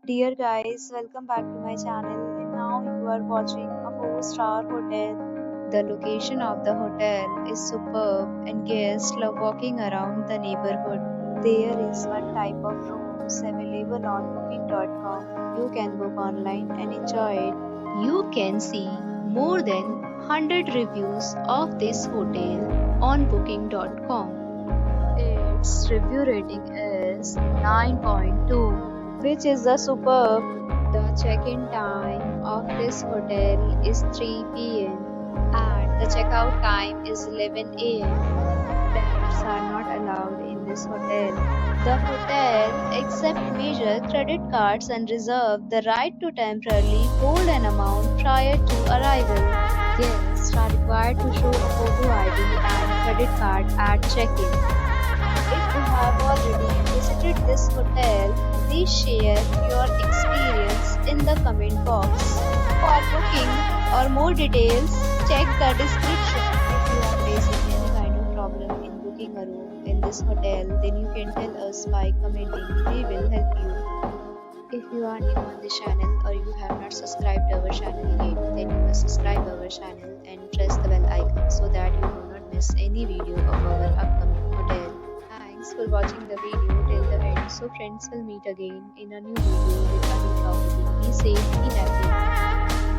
Dear guys, welcome back to my channel and now you are watching a 4-star hotel. The location of the hotel is superb and guests love walking around the neighborhood. There is one type of rooms available on booking.com. You can book online and enjoy it. You can see more than 100 reviews of this hotel on booking.com. Its review rating is 9.2, which is the superb. The check-in time of this hotel is 3 p.m. and the checkout time is 11 a.m. Pets are not allowed in this hotel. The hotel accepts major credit cards and reserves the right to temporarily hold an amount prior to arrival. Guests are required to show a photo ID and credit card at check-in. If you have already visited this hotel, please share your experience in the comment box. For booking or more details, check the description. If you are facing any kind of problem in booking a room in this hotel, then you can tell us by commenting. We will help you. If you are new on this channel or you have not subscribed our channel yet, then you must subscribe our channel and press the bell icon so that you do not miss any video of our upcoming hotel. Thanks for watching the video till the end. So friends, will meet again in a new video with a new property. Be safe, be happy.